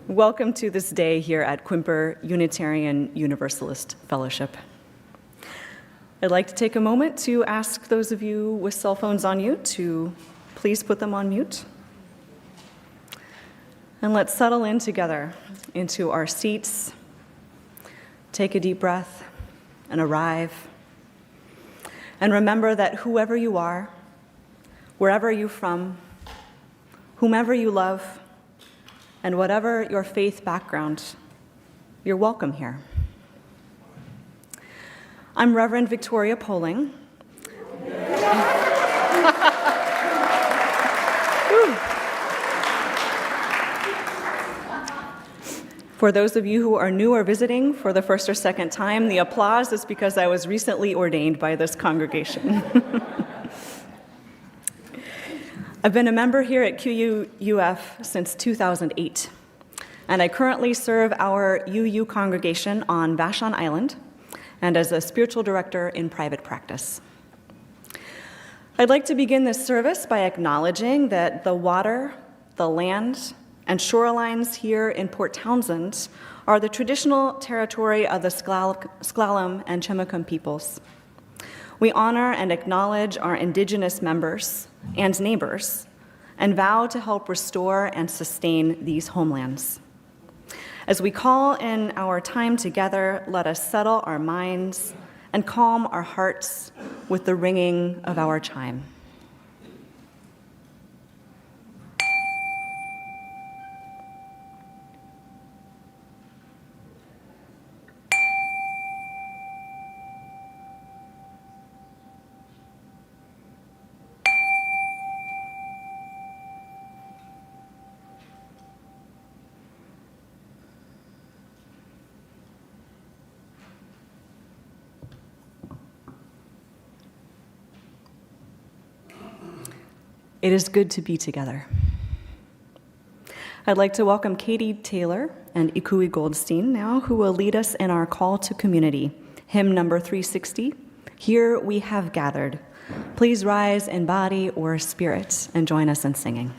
Welcome to this day here at Quimper Unitarian Universalist Fellowship. I'd like to take a moment to ask those of you with cell phones on you to please put them on mute. And let's settle in together into our seats, take a deep breath, and arrive. And remember that whoever you are, wherever you're from, whomever you love, and whatever your faith background, you're welcome here. I'm Reverend Victoria Poling. For those of you who are new or visiting for the first or second time, the applause is because I was recently ordained by this congregation. I've been a member here at QUUF since 2008, and I currently serve our UU congregation on Vashon Island and as a spiritual director in private practice. I'd like to begin this service by acknowledging that the water, the land, and shorelines here in Port Townsend are the traditional territory of the Sklallam and Chemakum peoples. We honor and acknowledge our indigenous members and neighbors, and vow to help restore and sustain these homelands. As we call in our time together, let us settle our minds and calm our hearts with the ringing of our chime. It is good to be together. I'd like to welcome Katy Taylor and Ikue Goldstein now, who will lead us in our call to community, hymn number 360, Here We Have Gathered. Please rise in body or spirit and join us in singing.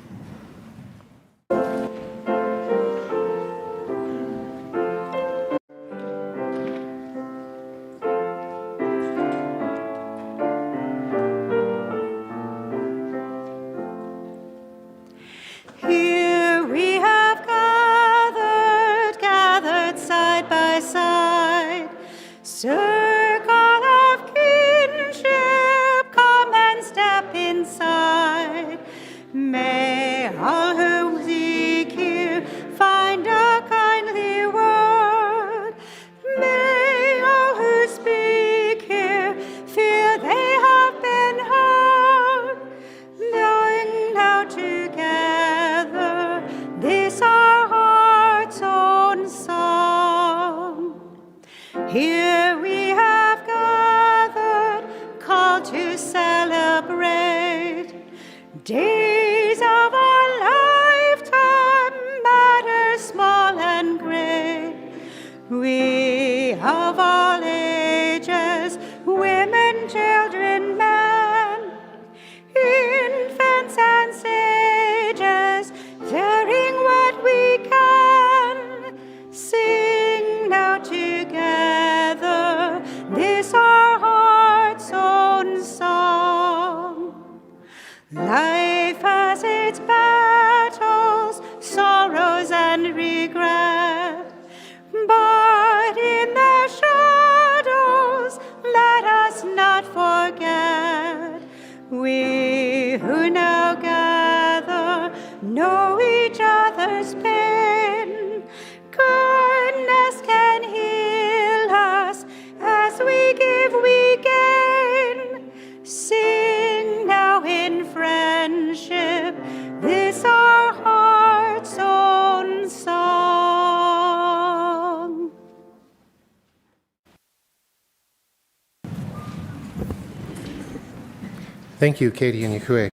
Thank you, Katy and Ikue.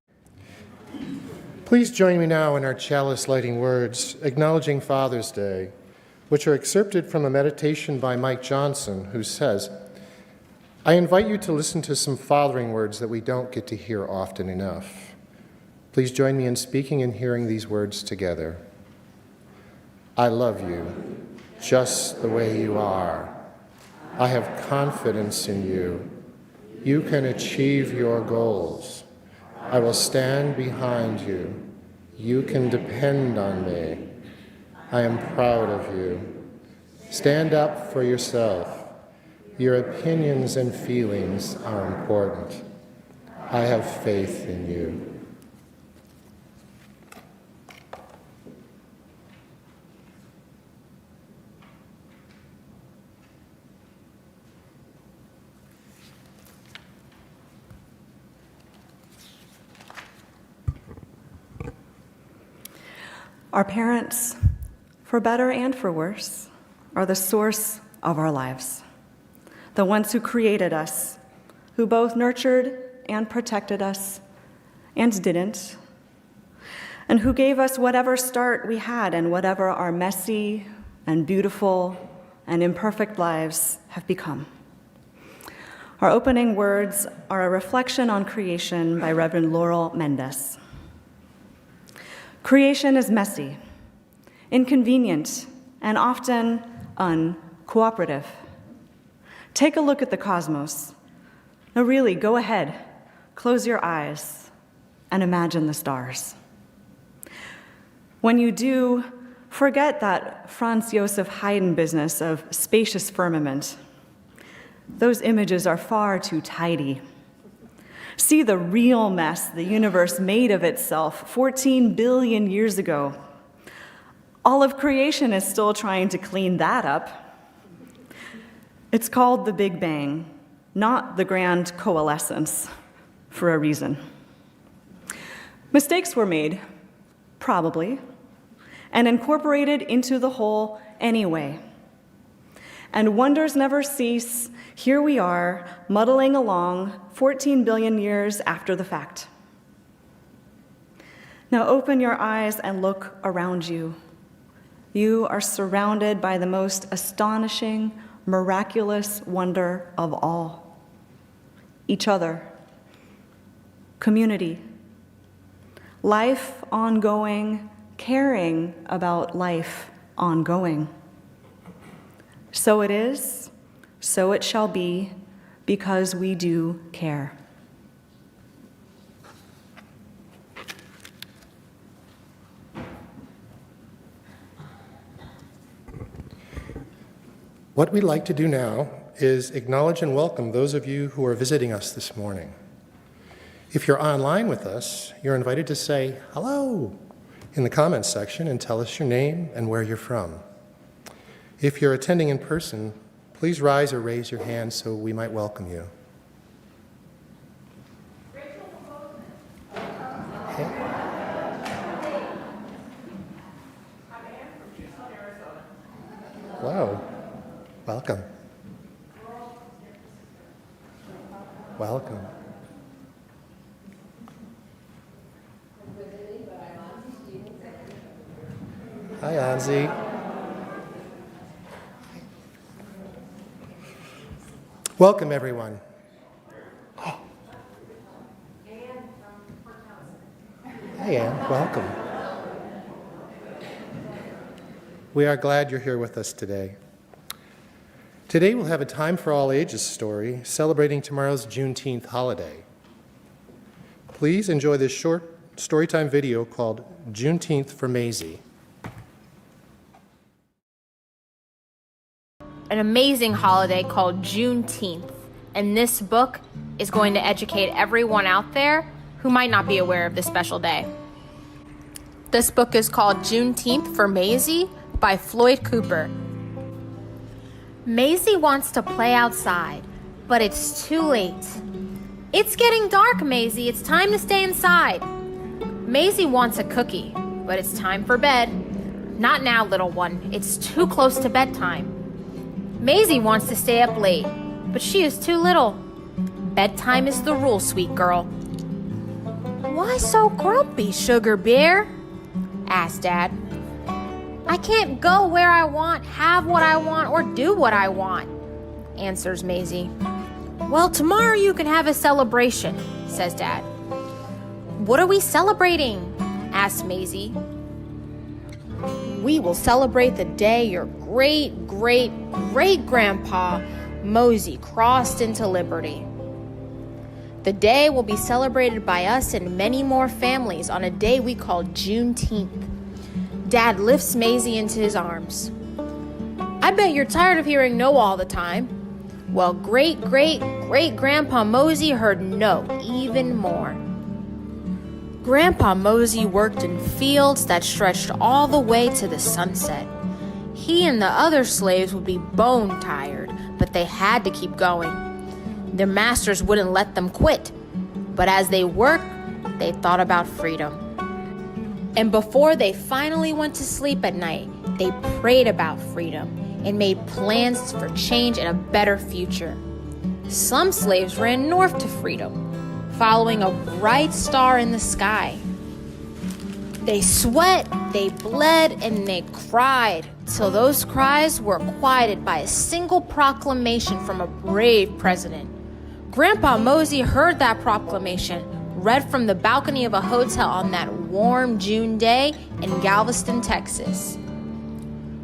Please join me now in our chalice lighting words, acknowledging Father's Day, which are excerpted from a meditation by Mike Johnson, who says, I invite you to listen to some fathering words that we don't get to hear often enough. Please join me in speaking and hearing these words together. I love you just the way you are. I have confidence in you. You can achieve your goals. I will stand behind you. You can depend on me. I am proud of you. Stand up for yourself. Your opinions and feelings are important. I have faith in you. Our parents, for better and for worse, are the source of our lives. The ones who created us, who both nurtured and protected us, and didn't, and who gave us whatever start we had and whatever our messy and beautiful and imperfect lives have become. Our opening words are a reflection on creation by Reverend Laurel Mendes. Creation is messy, inconvenient, and often uncooperative. Take a look at the cosmos. No, really, go ahead, close your eyes, and imagine the stars. When you do, forget that Franz Joseph Haydn business of spacious firmament. Those images are far too tidy. See the real mess the universe made of itself 14 billion years ago. All of creation is still trying to clean that up. It's called the Big Bang, not the grand coalescence, for a reason. Mistakes were made, probably, and incorporated into the whole anyway. And wonders never cease. Here we are, muddling along 14 billion years after the fact. Now open your eyes and look around you. You are surrounded by the most astonishing, miraculous wonder of all. Each other. Community. Life ongoing, caring about life ongoing. So it is, so it shall be, because we do care. What we'd like to do now is acknowledge and welcome those of you who are visiting us this morning. If you're online with us, you're invited to say hello in the comments section and tell us your name and where you're from. If you're attending in person, please rise or raise your hand so we might welcome you. Okay. Hello. Welcome. Welcome. Hi, Anzi. Welcome, everyone. Oh. Hey, Anne. Welcome. We are glad you're here with us today. Today we'll have a Time for All Ages story celebrating tomorrow's Juneteenth holiday. Please enjoy this short storytime video called Juneteenth for Maisie. An amazing holiday called Juneteenth, and this book is going to educate everyone out there who might not be aware of this special day. This book is called Juneteenth for Maisie by Floyd Cooper. Maisie wants to play outside, but it's too late. It's getting dark, Maisie. It's time to stay inside. Maisie wants a cookie, but it's time for bed. Not now, little one. It's too close to bedtime. Maisie wants to stay up late, but she is too little. Bedtime is the rule, sweet girl. Why so grumpy, Sugar Bear? Asked Dad. I can't go where I want, have what I want, or do what I want, answers Maisie. Well, tomorrow you can have a celebration, says Dad. What are we celebrating? Asks Maisie. we will celebrate the day your great-great-great-grandpa Mosey crossed into liberty. The day will be celebrated by us and many more families on a day we call Juneteenth. Dad lifts Maisie into his arms. I bet you're tired of hearing no all the time. Well, great-great-great-grandpa Mosey heard no even more. Grandpa Mosey worked in fields that stretched all the way to the sunset. He and the other slaves would be bone tired, but they had to keep going. Their masters wouldn't let them quit, but as they worked, they thought about freedom. And before they finally went to sleep at night, they prayed about freedom and made plans for change and a better future. Some slaves ran north to freedom, following a bright star in the sky. They sweat, they bled, and they cried, till those cries were quieted by a single proclamation from a brave president. Grandpa Mosey heard that proclamation, read from the balcony of a hotel on that warm June day in Galveston, Texas.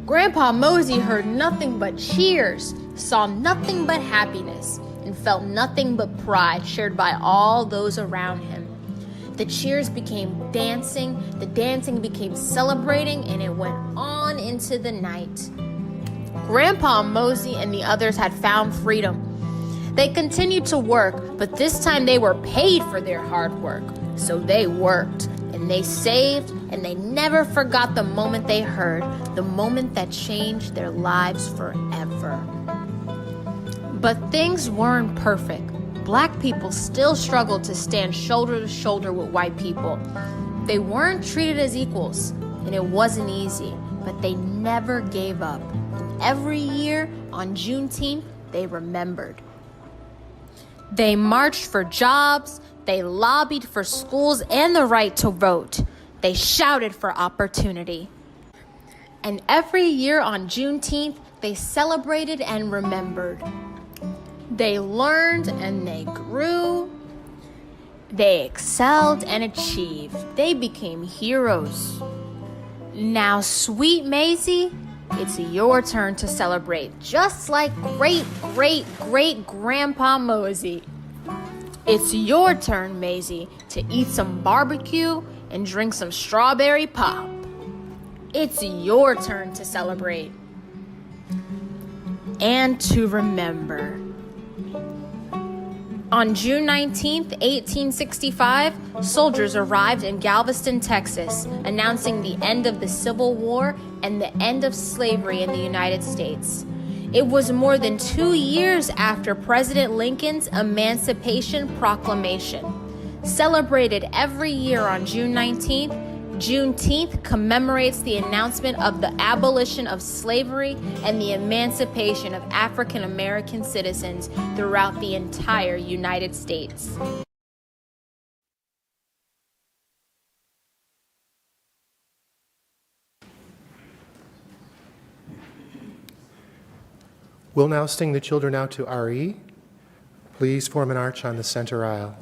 Grandpa Mosey heard nothing but cheers, saw nothing but happiness, and felt nothing but pride shared by all those around him. The cheers became dancing, the dancing became celebrating, and it went on into the night. Grandpa Mosey and the others had found freedom. They continued to work, but this time they were paid for their hard work. So they worked, and they saved, and they never forgot the moment they heard, the moment that changed their lives forever. But things weren't perfect. Black people still struggled to stand shoulder to shoulder with white people. They weren't treated as equals, and it wasn't easy, but they never gave up. And every year on Juneteenth, they remembered. They marched for jobs, they lobbied for schools and the right to vote. They shouted for opportunity. And every year on Juneteenth, they celebrated and remembered. They learned and they grew. They excelled and achieved. They became heroes. Now, sweet Maisie, it's your turn to celebrate, just like great-great-great-grandpa Mosey. It's your turn, Maisie, to eat some barbecue and drink some strawberry pop. It's your turn to celebrate and to remember. On June 19, 1865, soldiers arrived in Galveston, Texas, announcing the end of the Civil War and the end of slavery in the United States. It was more than 2 years after President Lincoln's Emancipation Proclamation. Celebrated every year on June 19th, Juneteenth commemorates the announcement of the abolition of slavery and the emancipation of African American citizens throughout the entire United States. We'll now sing the children out to RE. Please form an arch on the center aisle.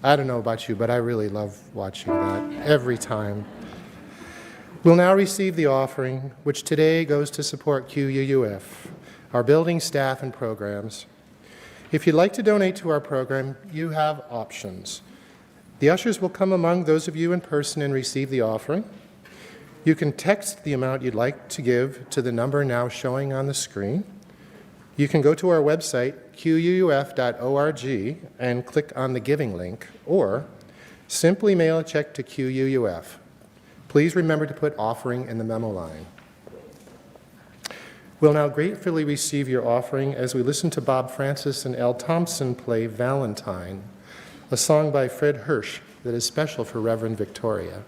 I don't know about you, but I really love watching that every time. We'll now receive the offering, which today goes to support QUUF, our building staff and programs. If you'd like to donate to our program, you have options. The ushers will come among those of you in person and receive the offering. You can text the amount you'd like to give to the number now showing on the screen. You can go to our website, QUUF.org, and click on the giving link, or simply mail a check to QUUF, Please remember to put offering in the memo line. We'll now gratefully receive your offering as we listen to Bob Francis and L. Thompson play Valentine, a song by Fred Hersch that is special for Reverend Victoria.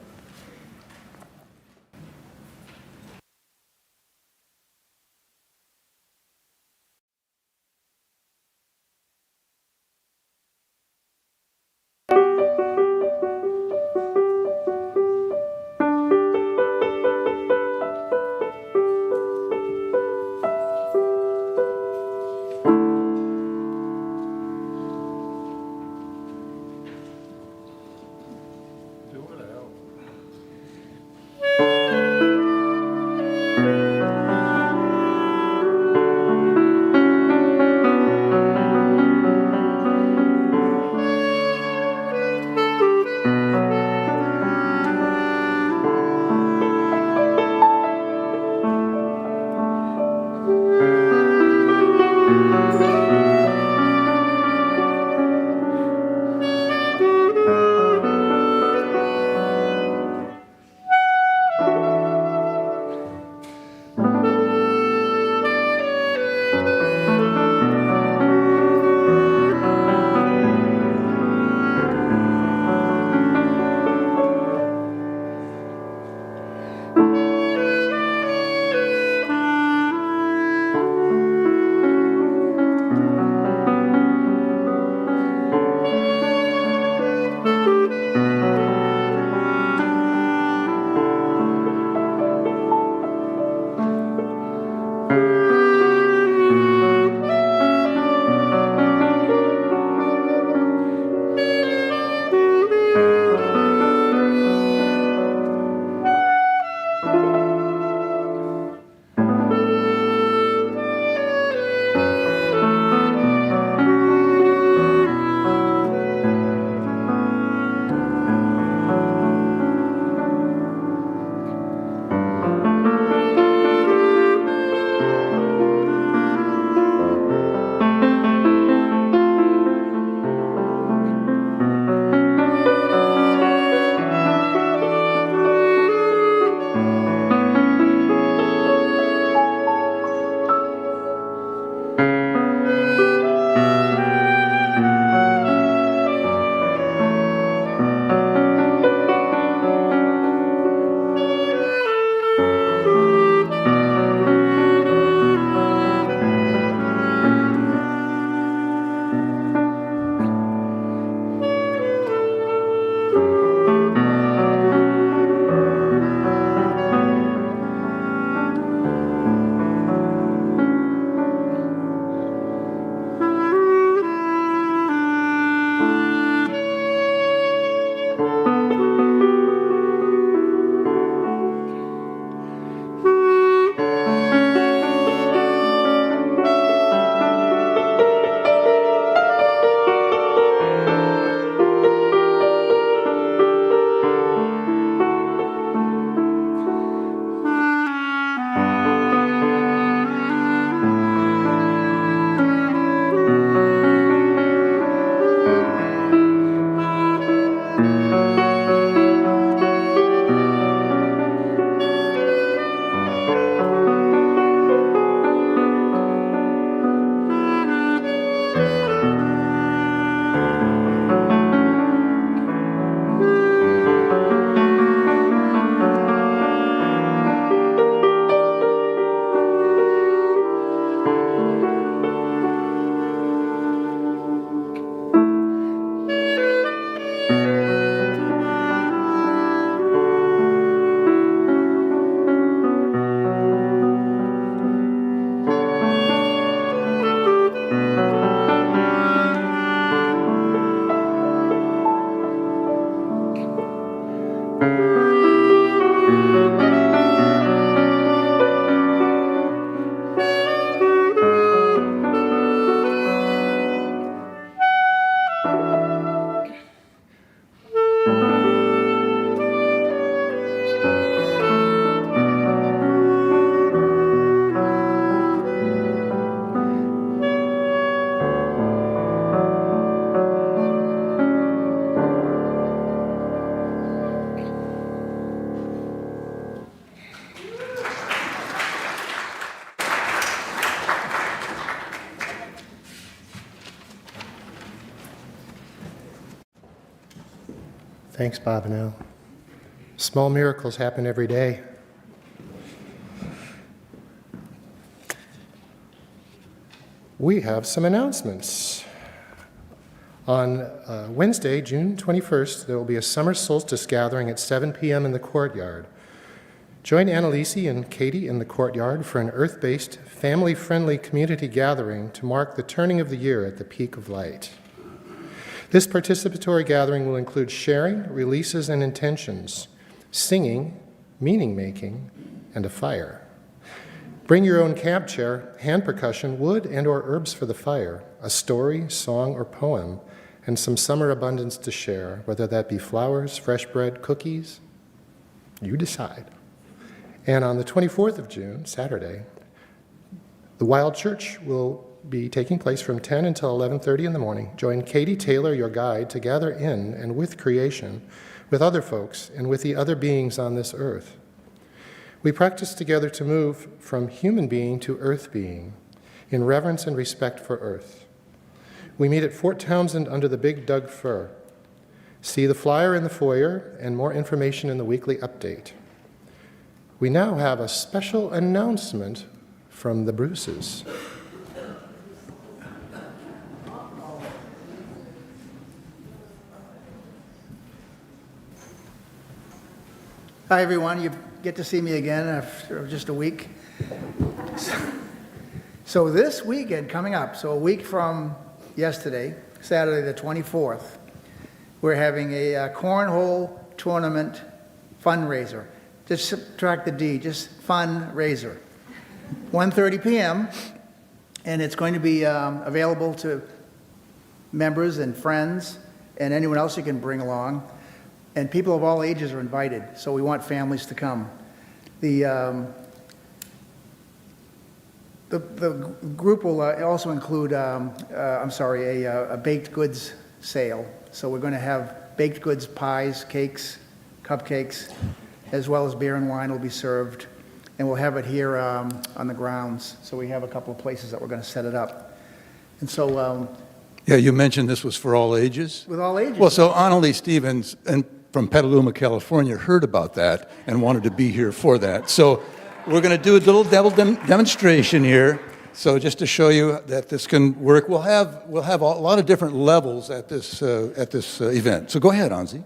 Thanks, Bob and Al. Small miracles happen every day. We have some announcements. On Wednesday, June 21st, there will be a summer solstice gathering at 7 p.m. in the courtyard. Join Alicia and Katy in the courtyard for an earth-based, family-friendly community gathering to mark the turning of the year at the peak of light. This participatory gathering will include sharing, releases, and intentions, singing, meaning-making, and a fire. Bring your own camp chair, hand percussion, wood, and/or herbs for the fire, a story, song, or poem, and some summer abundance to share, whether that be flowers, fresh bread, cookies. You decide. And on the 24th of June, Saturday, the Wild Church will be taking place from 10 until 11:30 in the morning. Join Katy Taylor, your guide, to gather in and with creation, with other folks, and with the other beings on this earth. We practice together to move from human being to earth being, in reverence and respect for earth. We meet at Fort Townsend under the Big Doug Fir. See the flyer in the foyer and more information in the weekly update. We now have a special announcement from the Bruces. Hi, everyone. You get to see me again after just a week. So this weekend coming up, so a week from yesterday, Saturday the 24th, we're having a cornhole tournament fundraiser. Just subtract the D, just fundraiser. 1:30 p.m., and it's going to be available to members and friends and anyone else you can bring along. And people of all ages are invited, so we want families to come. The group will also include, a baked goods sale. So we're going to have baked goods, pies, cakes, cupcakes, as well as beer and wine will be served. And we'll have it here on the grounds. So we have a couple of places that we're going to set it up. And so... yeah, you mentioned this was for all ages? With all ages. Well, so Annalie Stevens from Petaluma, California, heard about that and wanted to be here for that. So we're going to do a little demonstration here. So just to show you that this can work, we'll have a lot of different levels at this event. So go ahead, Anzi.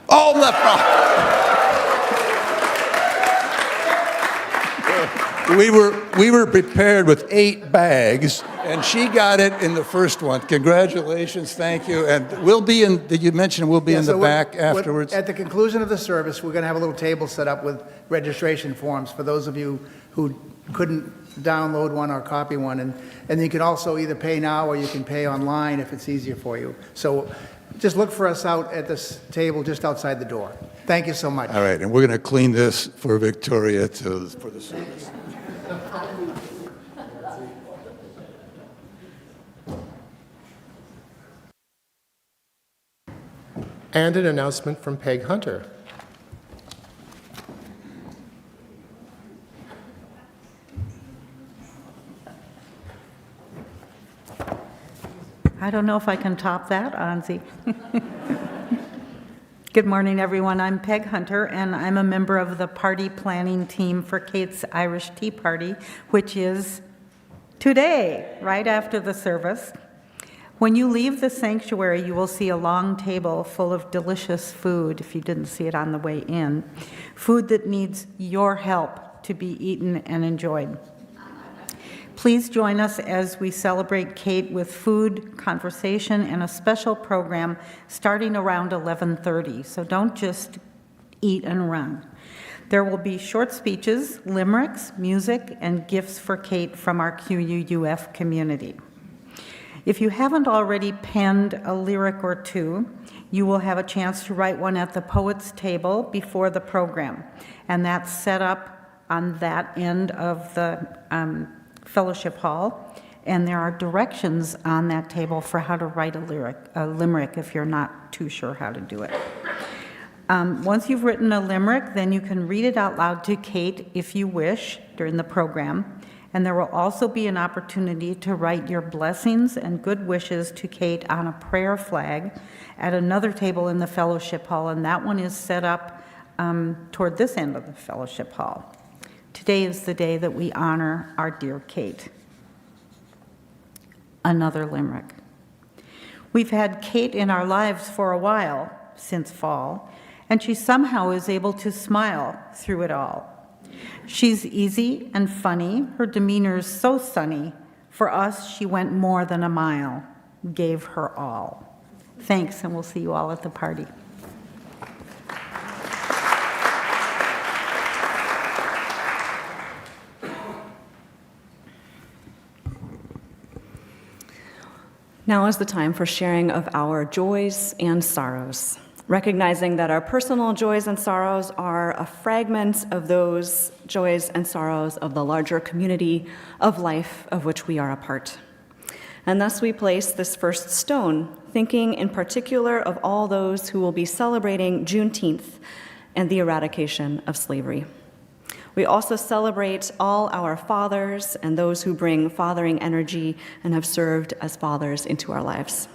Oh, left wrong. We were prepared with 8 bags, and she got it in the first one. Congratulations, thank you. And we'll be in, did you mention we'll be in the back afterwards? At the conclusion of the service, we're going to have a little table set up with registration forms for those of you who couldn't download one or copy one. And you can also either pay now or you can pay online if it's easier for you. So just look for us out at this table just outside the door. Thank you so much. All right, and we're going to clean this for Victoria for the service. And an announcement from Peg Hunter. I don't know if I can top that, Anzi. Good morning, everyone. I'm Peg Hunter, and I'm a member of the party planning team for Kate's Irish Tea Party, which is today, right after the service. When you leave the sanctuary, you will see a long table full of delicious food, if you didn't see it on the way in, food that needs your help to be eaten and enjoyed. Please join us as we celebrate Kate with food, conversation, and a special program starting around 11:30. So don't just eat and run. There will be short speeches, limericks, music, and gifts for Kate from our QUUF community. If you haven't already penned a lyric or two, you will have a chance to write one at the poet's table before the program. And that's set up on that end of the fellowship hall. And there are directions on that table for how to write a limerick if you're not too sure how to do it. Once you've written a limerick, then you can read it out loud to Kate if you wish during the program. And there will also be an opportunity to write your blessings and good wishes to Kate on a prayer flag at another table in the fellowship hall, and that one is set up toward this end of the fellowship hall. Today is the day that we honor our dear Kate. Another limerick. We've had Kate in our lives for a while, since fall, and she somehow is able to smile through it all. She's easy and funny, her demeanor's so sunny. For us, she went more than a mile, gave her all. Thanks, and we'll see you all at the party. Now is the time for sharing of our joys and sorrows, recognizing that our personal joys and sorrows are a fragment of those joys and sorrows of the larger community of life of which we are a part. And thus we place this first stone, thinking in particular of all those who will be celebrating Juneteenth and the eradication of slavery. We also celebrate all our fathers and those who bring fathering energy and have served as fathers into our lives.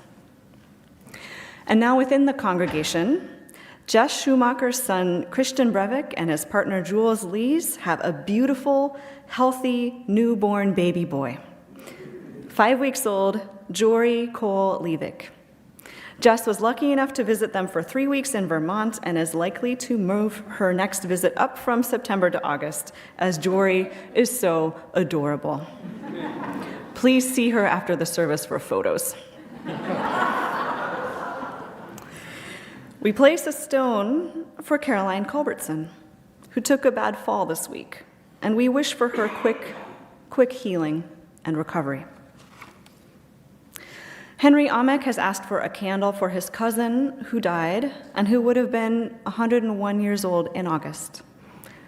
And now within the congregation, Jess Schumacher's son Christian Breivik and his partner Jules Lees have a beautiful, healthy, newborn baby boy. 5 weeks old, Jory Cole Leivik. Jess was lucky enough to visit them for 3 weeks in Vermont and is likely to move her next visit up from September to August, as Jory is so adorable. Please see her after the service for photos. We place a stone for Caroline Culbertson, who took a bad fall this week, and we wish for her quick healing and recovery. Henry Amek has asked for a candle for his cousin who died and who would have been 101 years old in August.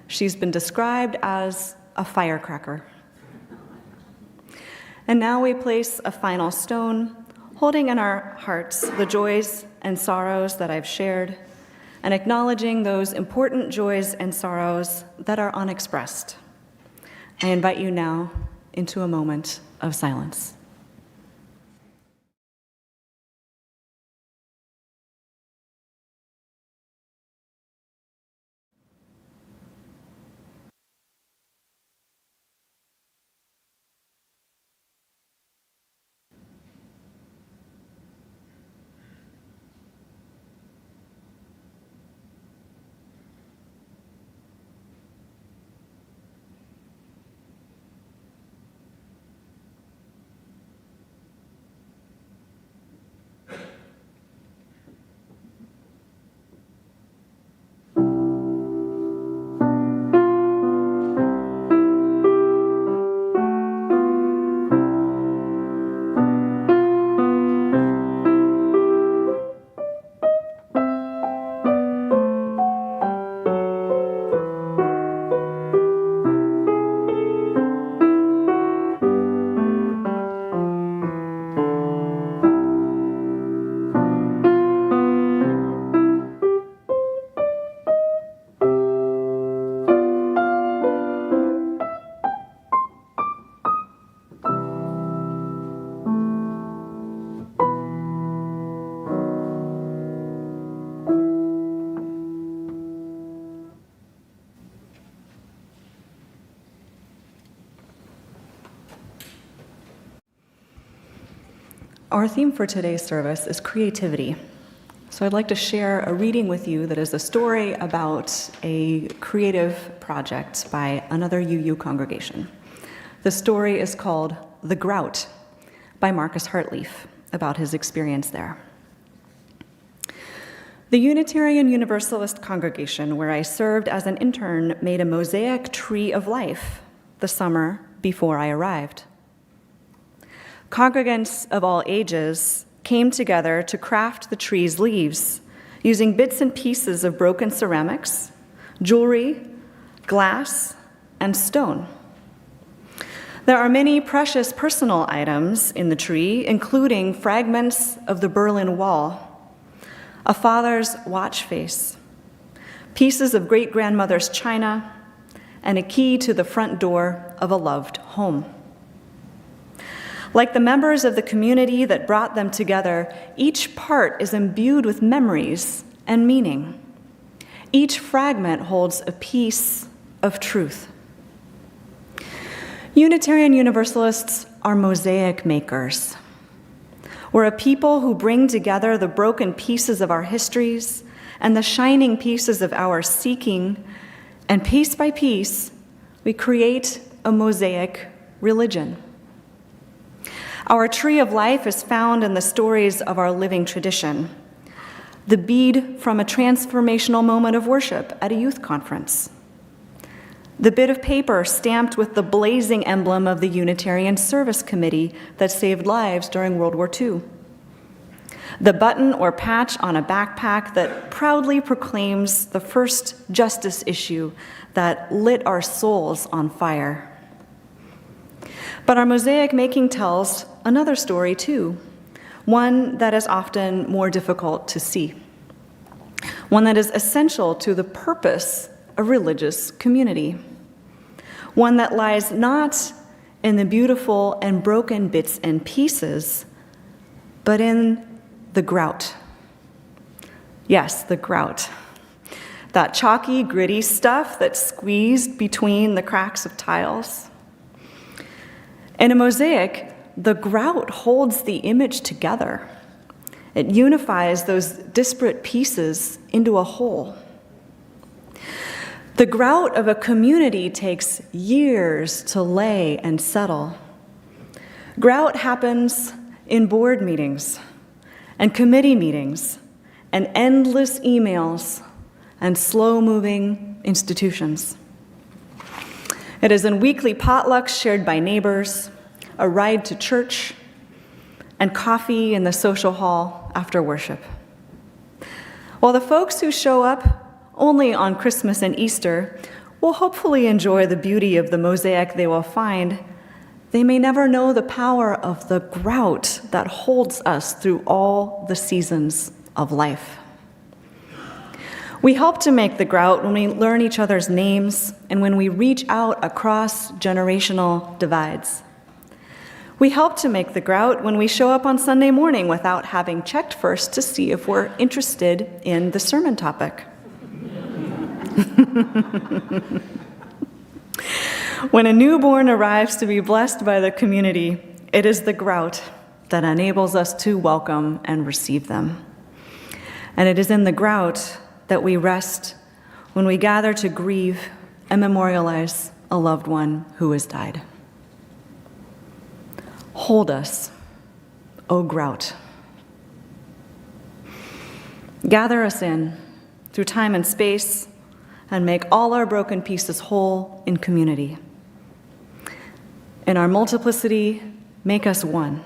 She's been described as a firecracker. And now we place a final stone, holding in our hearts the joys and sorrows that I've shared, and acknowledging those important joys and sorrows that are unexpressed. I invite you now into a moment of silence. Our theme for today's service is creativity. So I'd like to share a reading with you that is a story about a creative project by another UU congregation. The story is called The Grout by Marcus Hartleaf, about his experience there. The Unitarian Universalist congregation where I served as an intern made a mosaic tree of life the summer before I arrived. Congregants of all ages came together to craft the tree's leaves using bits and pieces of broken ceramics, jewelry, glass, and stone. There are many precious personal items in the tree, including fragments of the Berlin Wall, a father's watch face, pieces of great-grandmother's china, and a key to the front door of a loved home. Like the members of the community that brought them together, each part is imbued with memories and meaning. Each fragment holds a piece of truth. Unitarian Universalists are mosaic makers. We're a people who bring together the broken pieces of our histories and the shining pieces of our seeking, and piece by piece, we create a mosaic religion. Our tree of life is found in the stories of our living tradition. The bead from a transformational moment of worship at a youth conference. The bit of paper stamped with the blazing emblem of the Unitarian Service Committee that saved lives during World War II. The button or patch on a backpack that proudly proclaims the first justice issue that lit our souls on fire. But our mosaic making tells another story too, one that is often more difficult to see, one that is essential to the purpose of religious community, one that lies not in the beautiful and broken bits and pieces, but in the grout. Yes, the grout. That chalky, gritty stuff that's squeezed between the cracks of tiles. In a mosaic, the grout holds the image together. It unifies those disparate pieces into a whole. The grout of a community takes years to lay and settle. Grout happens in board meetings and committee meetings and endless emails and slow-moving institutions. It is in weekly potlucks shared by neighbors, a ride to church, and coffee in the social hall after worship. While the folks who show up only on Christmas and Easter will hopefully enjoy the beauty of the mosaic they will find, they may never know the power of the grout that holds us through all the seasons of life. We help to make the grout when we learn each other's names and when we reach out across generational divides. We help to make the grout when we show up on Sunday morning without having checked first to see if we're interested in the sermon topic. When a newborn arrives to be blessed by the community, it is the grout that enables us to welcome and receive them. And it is in the grout that we rest when we gather to grieve and memorialize a loved one who has died. Hold us, O grout. Gather us in through time and space and make all our broken pieces whole in community. In our multiplicity, make us one.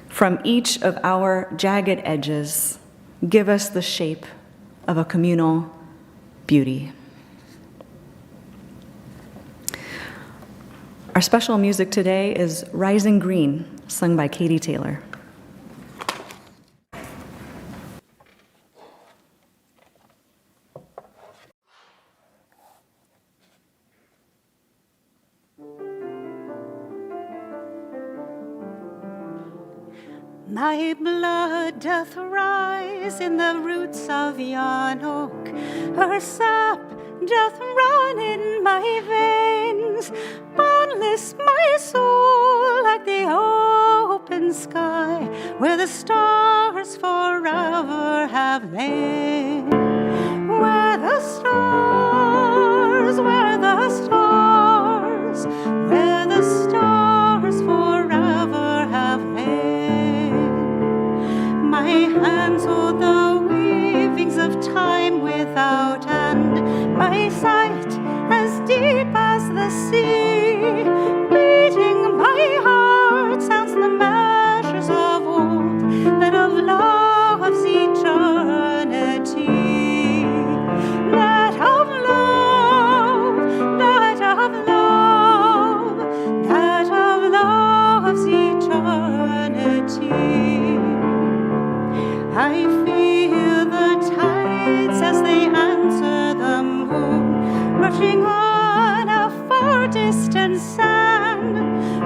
From each of our jagged edges, give us the shape of a communal beauty. Our special music today is Rising Green, sung by Katy Taylor. My blood doth rise in the roots of yon oak. Her sap doth run in my veins. Boundless my soul like the open sky, where the stars forever have lain. Where the stars forever have lain. My hands hold the weavings of time without end, my sight as deep as the sea. Beating my heart sounds the measures of old, that of love's eternity. That of love's eternity. I feel the tides as they answer the moon, rushing on. distant sand.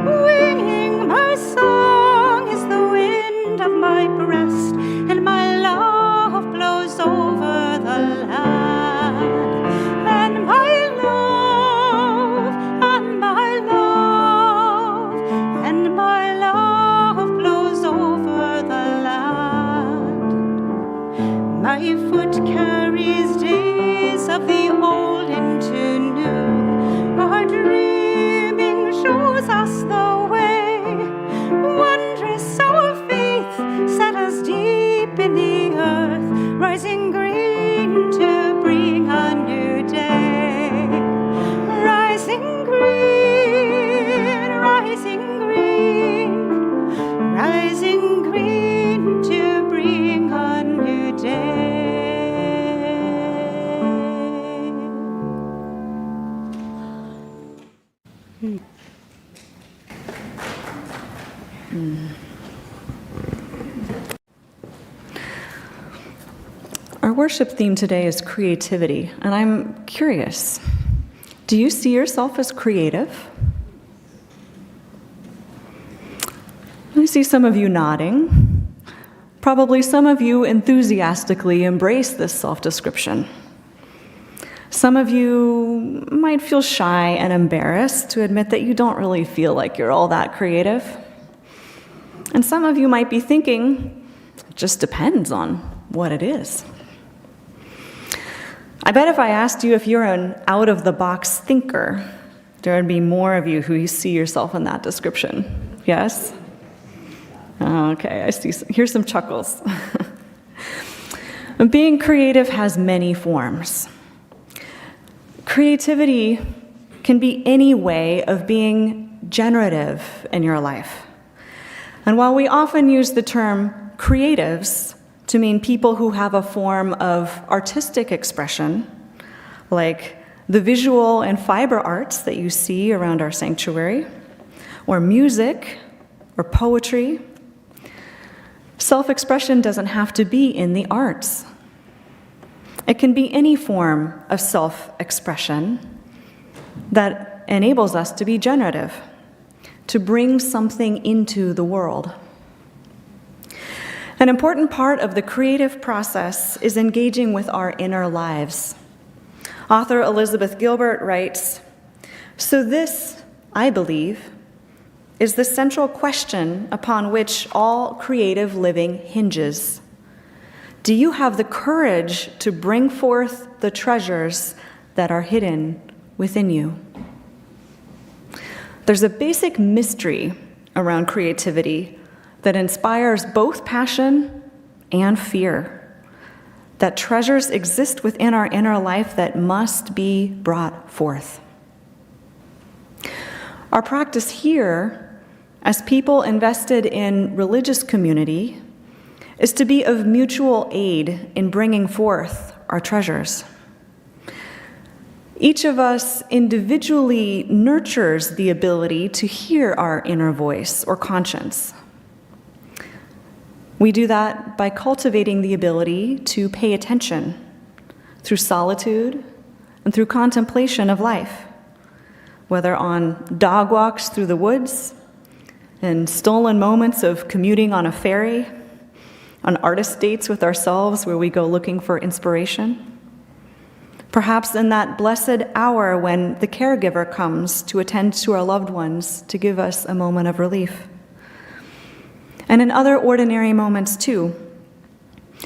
Winging my song is the wind of my breast, and my love blows over the land. And my love, and my love, and my love blows over the land. My foot carries days of the old into new. Our dreaming shows us the way. Wondrous our faith set us deep in the earth, rising green to bring a new day. Rising green, rising green, rising green to bring a new day. Our worship theme today is creativity, and I'm curious, do you see yourself as creative? I see some of you nodding. Probably some of you enthusiastically embrace this self-description. Some of you might feel shy and embarrassed to admit that you don't really feel like you're all that creative. And some of you might be thinking, it just depends on what it is. I bet if I asked you if you're an out-of-the-box thinker, there would be more of you who see yourself in that description. Yes? Okay, I see. Here's some chuckles. Being creative has many forms. Creativity can be any way of being generative in your life. And while we often use the term creatives to mean people who have a form of artistic expression, like the visual and fiber arts that you see around our sanctuary, or music, or poetry, self-expression doesn't have to be in the arts. It can be any form of self-expression that enables us to be generative, to bring something into the world. An important part of the creative process is engaging with our inner lives. Author Elizabeth Gilbert writes, "So this, I believe, is the central question upon which all creative living hinges. Do you have the courage to bring forth the treasures that are hidden within you?" There's a basic mystery around creativity that inspires both passion and fear, that treasures exist within our inner life that must be brought forth. Our practice here, as people invested in religious community, is to be of mutual aid in bringing forth our treasures. Each of us individually nurtures the ability to hear our inner voice or conscience. We do that by cultivating the ability to pay attention through solitude and through contemplation of life, whether on dog walks through the woods, in stolen moments of commuting on a ferry, on artist dates with ourselves where we go looking for inspiration, perhaps in that blessed hour when the caregiver comes to attend to our loved ones to give us a moment of relief. And in other ordinary moments too.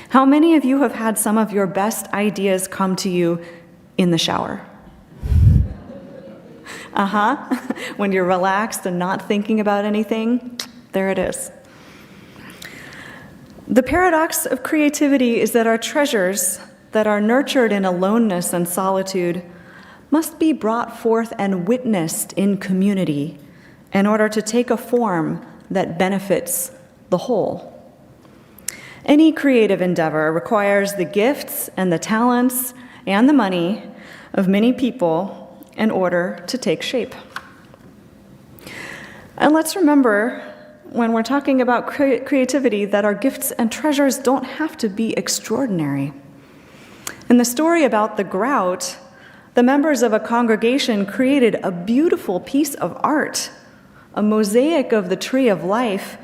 How many of you have had some of your best ideas come to you in the shower? When you're relaxed and not thinking about anything, there it is. The paradox of creativity is that our treasures that are nurtured in aloneness and solitude must be brought forth and witnessed in community in order to take a form that benefits the whole. Any creative endeavor requires the gifts and the talents and the money of many people in order to take shape. And let's remember, when we're talking about creativity, that our gifts and treasures don't have to be extraordinary. In the story about the grout, the members of a congregation created a beautiful piece of art, a mosaic of the tree of life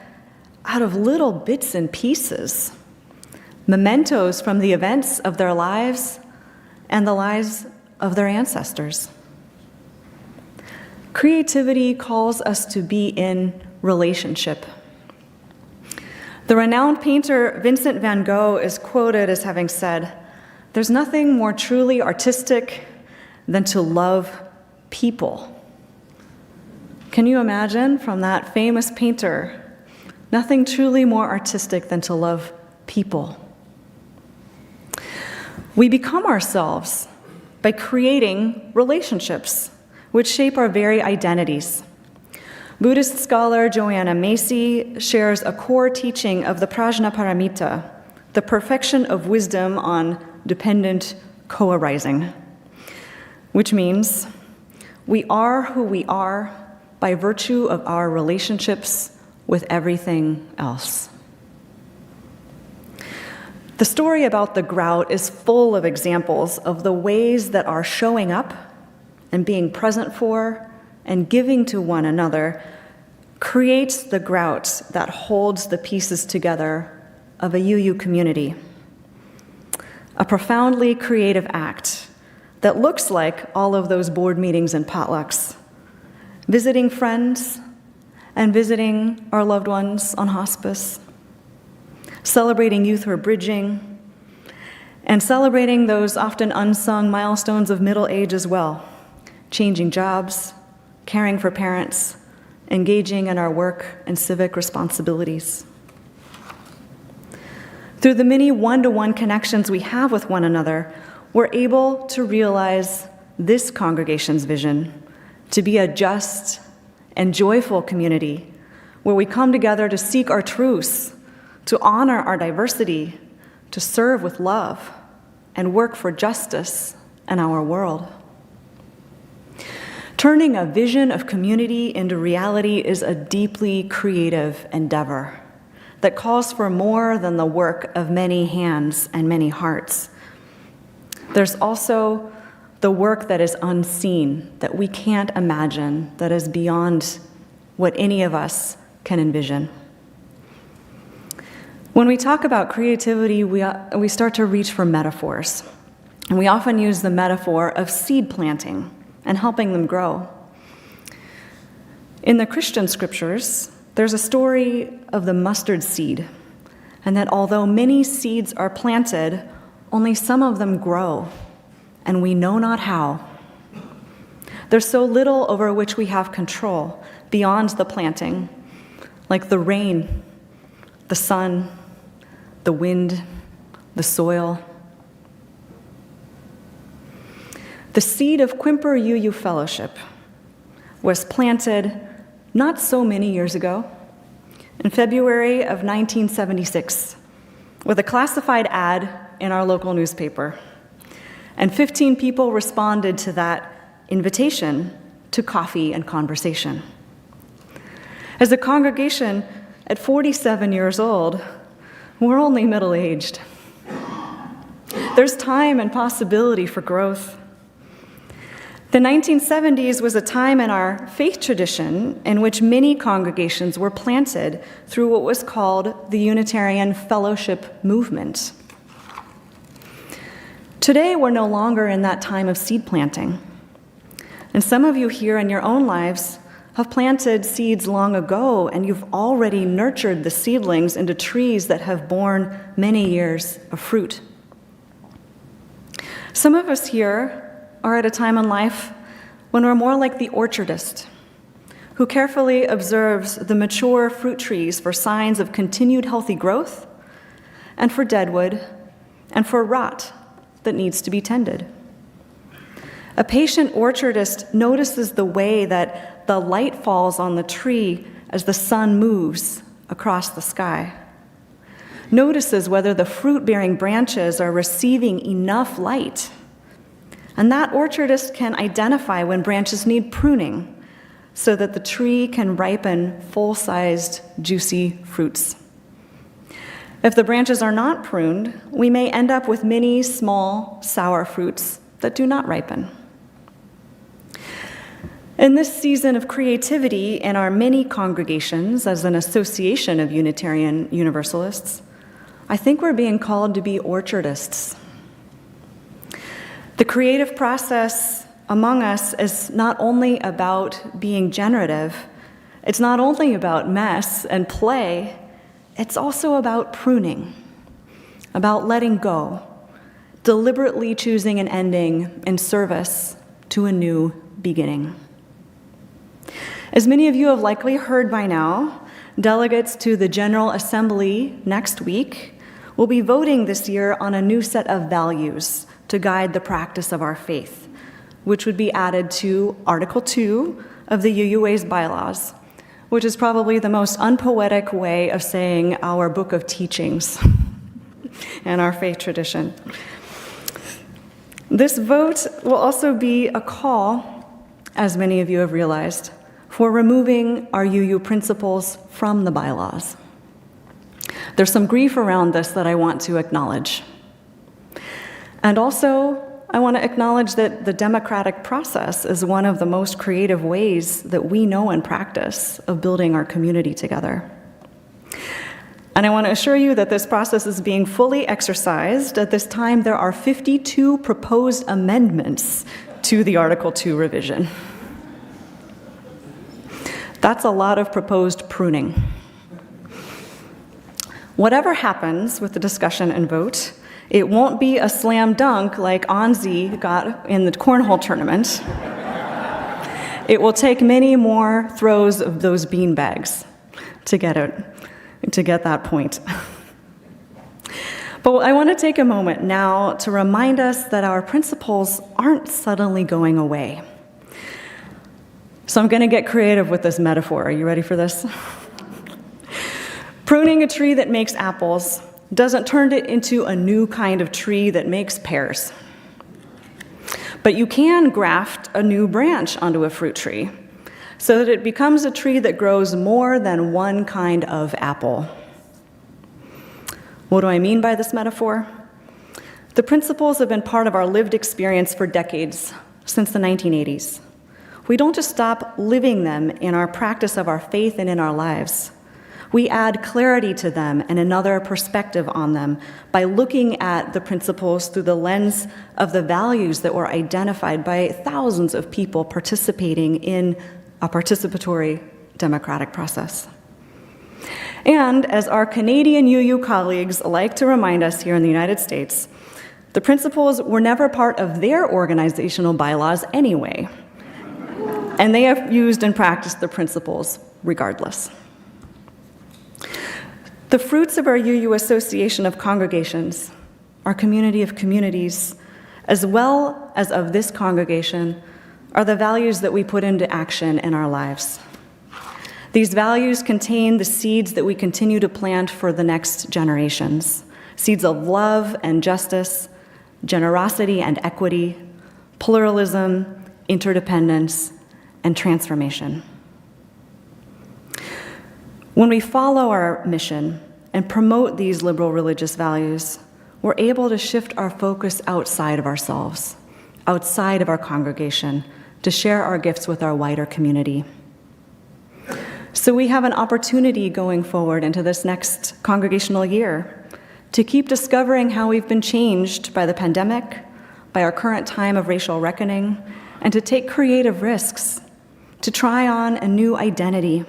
out of little bits and pieces, mementos from the events of their lives and the lives of their ancestors. Creativity calls us to be in relationship. The renowned painter Vincent van Gogh is quoted as having said, "There's nothing more truly artistic than to love people." Can you imagine from that famous painter, nothing truly more artistic than to love people? We become ourselves by creating relationships which shape our very identities. Buddhist scholar Joanna Macy shares a core teaching of the Prajnaparamita, the perfection of wisdom on dependent co-arising, which means we are who we are by virtue of our relationships with everything else. The story about the grout is full of examples of the ways that our showing up and being present for and giving to one another creates the grout that holds the pieces together of a UU community. A profoundly creative act that looks like all of those board meetings and potlucks, visiting friends and visiting our loved ones on hospice, celebrating youth who are bridging, and celebrating those often unsung milestones of middle age as well, changing jobs, caring for parents, engaging in our work and civic responsibilities. Through the many one-to-one connections we have with one another, we're able to realize this congregation's vision to be a just and joyful community where we come together to seek our truths, to honor our diversity, to serve with love, and work for justice in our world. Turning a vision of community into reality is a deeply creative endeavor that calls for more than the work of many hands and many hearts. There's also the work that is unseen, that we can't imagine, that is beyond what any of us can envision. When we talk about creativity, we start to reach for metaphors. And we often use the metaphor of seed planting and helping them grow. In the Christian scriptures, there's a story of the mustard seed, and that although many seeds are planted, only some of them grow, and we know not how. There's so little over which we have control beyond the planting, like the rain, the sun, the wind, the soil. The seed of Quimper UU Fellowship was planted not so many years ago, in February of 1976, with a classified ad in our local newspaper. And 15 people responded to that invitation to coffee and conversation. As a congregation, at 47 years old, we're only middle-aged. There's time and possibility for growth. The 1970s was a time in our faith tradition in which many congregations were planted through what was called the Unitarian Fellowship movement. Today, we're no longer in that time of seed planting. And some of you here in your own lives have planted seeds long ago, and you've already nurtured the seedlings into trees that have borne many years of fruit. Some of us here are at a time in life when we're more like the orchardist, who carefully observes the mature fruit trees for signs of continued healthy growth, and for deadwood, and for rot that needs to be tended. A patient orchardist notices the way that the light falls on the tree as the sun moves across the sky, notices whether the fruit-bearing branches are receiving enough light. And that orchardist can identify when branches need pruning so that the tree can ripen full-sized, juicy fruits. If the branches are not pruned, we may end up with many small, sour fruits that do not ripen. In this season of creativity in our many congregations as an association of Unitarian Universalists, I think we're being called to be orchardists. The creative process among us is not only about being generative, it's not only about mess and play, it's also about pruning, about letting go, deliberately choosing an ending in service to a new beginning. As many of you have likely heard by now, delegates to the General Assembly next week will be voting this year on a new set of values to guide the practice of our faith, which would be added to Article 2 of the UUA's bylaws, which is probably the most unpoetic way of saying our book of teachings and our faith tradition. This vote will also be a call, as many of you have realized, for removing our UU principles from the bylaws. There's some grief around this that I want to acknowledge. And also, I want to acknowledge that the democratic process is one of the most creative ways that we know and practice of building our community together. And I want to assure you that this process is being fully exercised. At this time, there are 52 proposed amendments to the Article 2 revision. That's a lot of proposed pruning. Whatever happens with the discussion and vote, it won't be a slam dunk like Anzi got in the cornhole tournament. It will take many more throws of those bean bags to get that point. But I want to take a moment now to remind us that our principles aren't suddenly going away. So I'm going to get creative with this metaphor. Are you ready for this? Pruning a tree that makes apples doesn't turn it into a new kind of tree that makes pears. But you can graft a new branch onto a fruit tree so that it becomes a tree that grows more than one kind of apple. What do I mean by this metaphor? The principles have been part of our lived experience for decades, since the 1980s. We don't just stop living them in our practice of our faith and in our lives. We add clarity to them and another perspective on them by looking at the principles through the lens of the values that were identified by thousands of people participating in a participatory democratic process. And as our Canadian UU colleagues like to remind us here in the United States, the principles were never part of their organizational bylaws anyway. And they have used and practiced the principles regardless. The fruits of our UU Association of Congregations, our community of communities, as well as of this congregation, are the values that we put into action in our lives. These values contain the seeds that we continue to plant for the next generations, seeds of love and justice, generosity and equity, pluralism, interdependence, and transformation. When we follow our mission and promote these liberal religious values, we're able to shift our focus outside of ourselves, outside of our congregation, to share our gifts with our wider community. So we have an opportunity going forward into this next congregational year to keep discovering how we've been changed by the pandemic, by our current time of racial reckoning, and to take creative risks, to try on a new identity,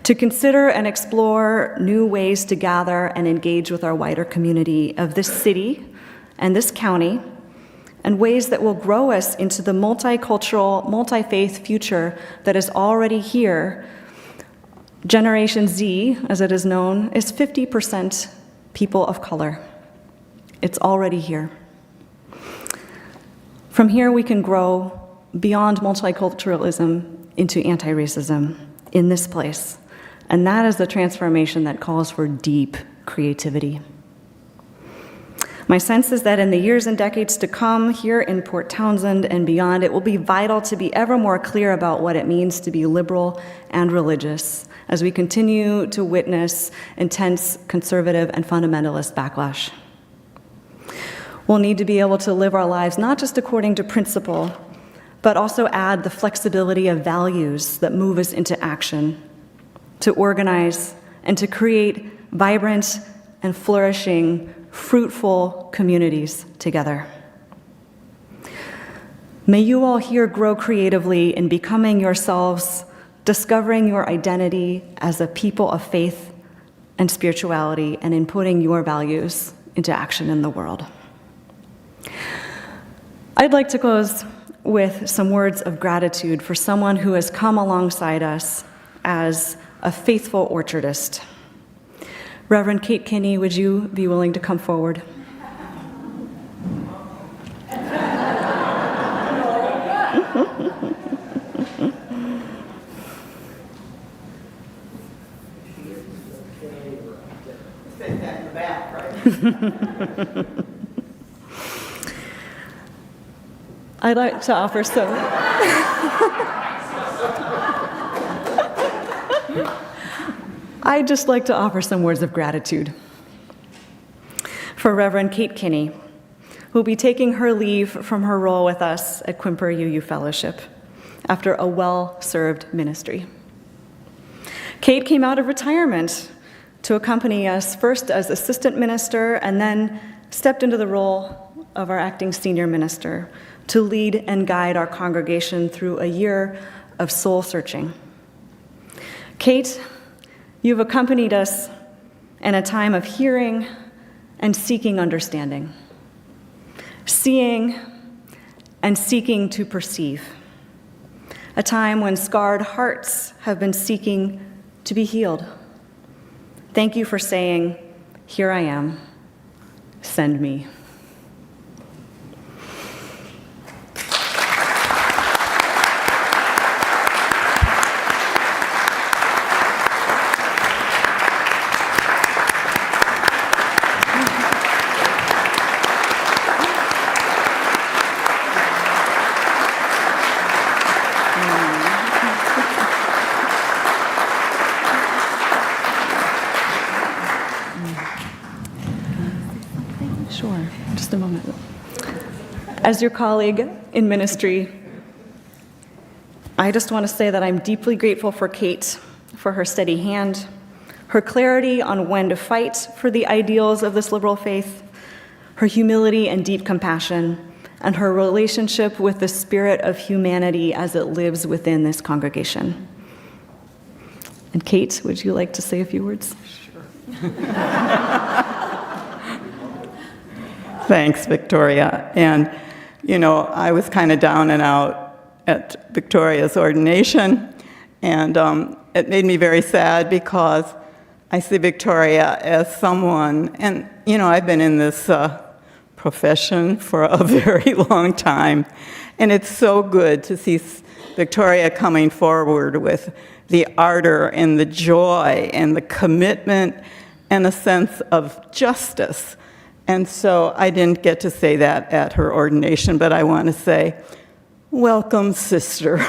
to consider and explore new ways to gather and engage with our wider community of this city and this county, and ways that will grow us into the multicultural, multi-faith future that is already here. Generation Z, as it is known, is 50% people of color. It's already here. From here, we can grow beyond multiculturalism into anti-racism in this place. And that is the transformation that calls for deep creativity. My sense is that in the years and decades to come, here in Port Townsend and beyond, it will be vital to be ever more clear about what it means to be liberal and religious as we continue to witness intense conservative and fundamentalist backlash. We'll need to be able to live our lives not just according to principle, but also add the flexibility of values that move us into action, to organize and to create vibrant and flourishing, fruitful communities together. May you all here grow creatively in becoming yourselves, discovering your identity as a people of faith and spirituality, and in putting your values into action in the world. I'd like to close with some words of gratitude for someone who has come alongside us as a faithful orchardist. Reverend Kate Kinney, would you be willing to come forward? I'd like to offer some. I'd just like to offer some words of gratitude for Reverend Kate Kinney, who will be taking her leave from her role with us at Quimper UU Fellowship after a well-served ministry. Kate came out of retirement to accompany us first as assistant minister and then stepped into the role of our acting senior minister to lead and guide our congregation through a year of soul searching. Kate, you've accompanied us in a time of hearing and seeking understanding, seeing and seeking to perceive, a time when scarred hearts have been seeking to be healed. Thank you for saying, "Here I am, send me." As your colleague in ministry, I just want to say that I'm deeply grateful for Kate, for her steady hand, her clarity on when to fight for the ideals of this liberal faith, her humility and deep compassion, and her relationship with the spirit of humanity as it lives within this congregation. And Kate, would you like to say a few words? Sure. Thanks, Victoria. And you know, I was kind of down and out at Victoria's ordination, and it made me very sad because I see Victoria as someone, and you know, I've been in this profession for a very long time, and it's so good to see Victoria coming forward with the ardor and the joy and the commitment and a sense of justice. And so I didn't get to say that at her ordination, but I want to say, welcome, sister.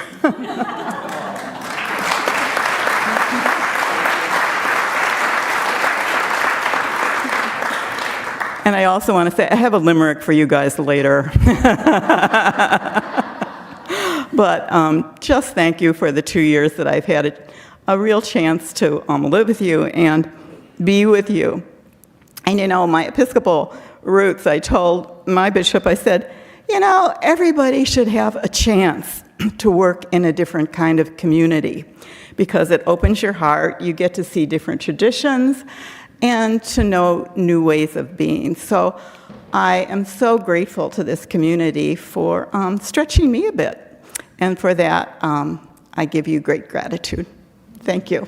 And I also want to say, I have a limerick for you guys later. But just thank you for the 2 years that I've had a real chance to live with you and be with you. And you know, my Episcopal roots, I told my bishop, I said, you know, everybody should have a chance to work in a different kind of community because it opens your heart, you get to see different traditions, and to know new ways of being. So I am so grateful to this community for stretching me a bit. And for that, I give you great gratitude. Thank you.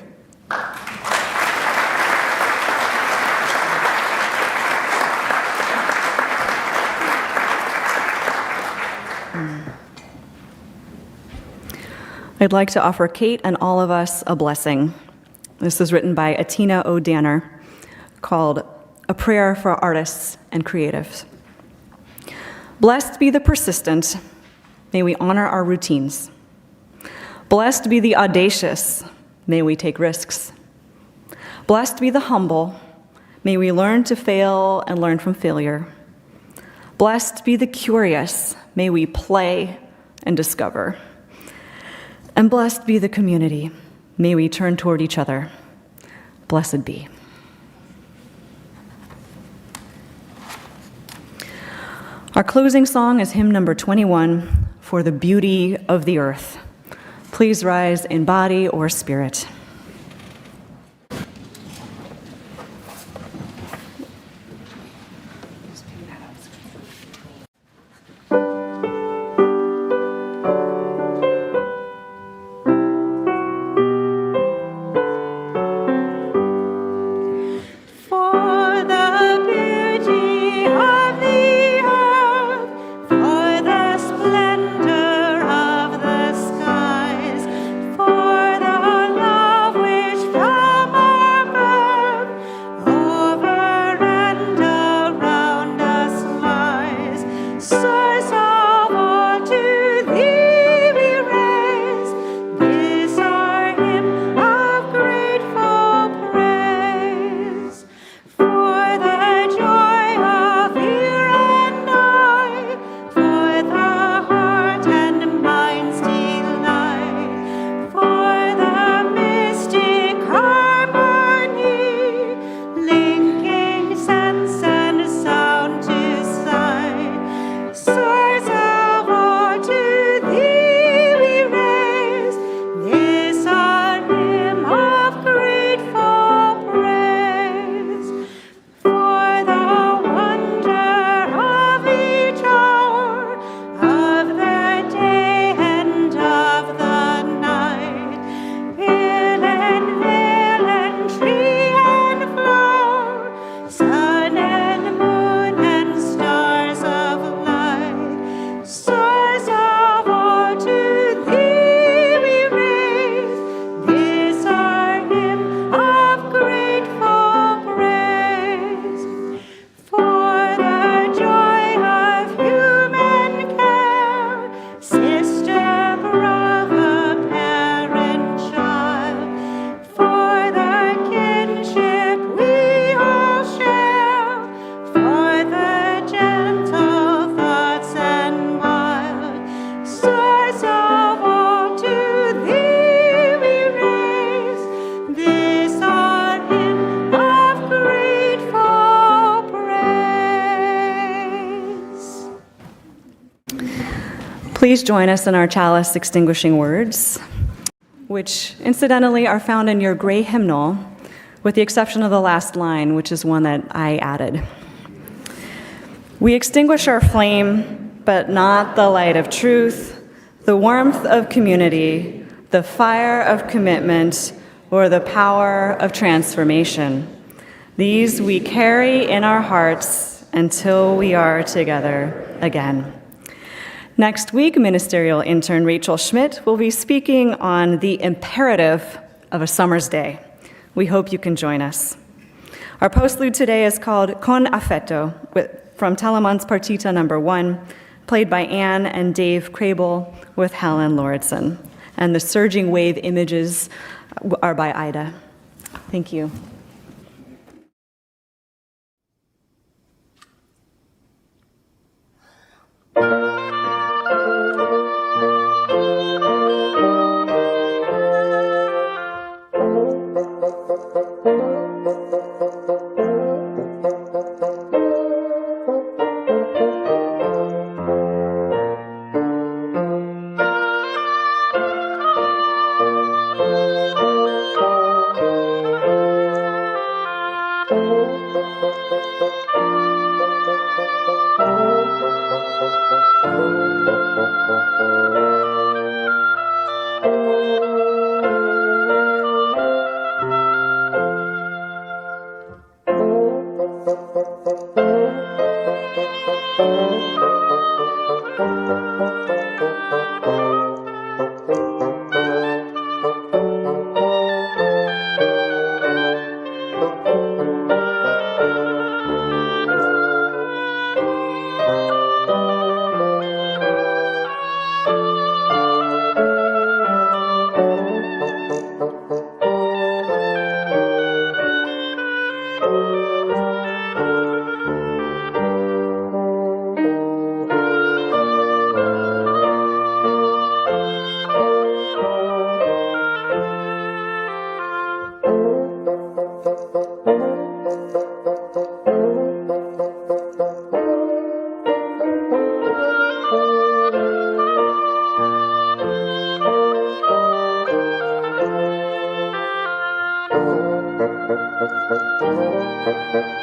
I'd like to offer Kate and all of us a blessing. This is written by Atina O. Danner, called A Prayer for Artists and Creatives. Blessed be the persistent. May we honor our routines. Blessed be the audacious. May we take risks. Blessed be the humble. May we learn to fail and learn from failure. Blessed be the curious. May we play, and discover. And blessed be the community. May we turn toward each other. Blessed be. Our closing song is hymn number 21, For the Beauty of the Earth. Please rise in body or spirit. Please join us in our chalice extinguishing words, which incidentally are found in your gray hymnal, with the exception of the last line, which is one that I added. We extinguish our flame, but not the light of truth, the warmth of community, the fire of commitment, or the power of transformation. These we carry in our hearts until we are together again. Next week, ministerial intern Rachel Schmidt will be speaking on the imperative of a summer's day. We hope you can join us. Our postlude today is called Con Affetto, from Telemann's Partita number 1, played by Anne and Dave Crable with Helen Lauritsen. And the surging wave images are by Ida. Thank you.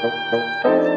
Thank you.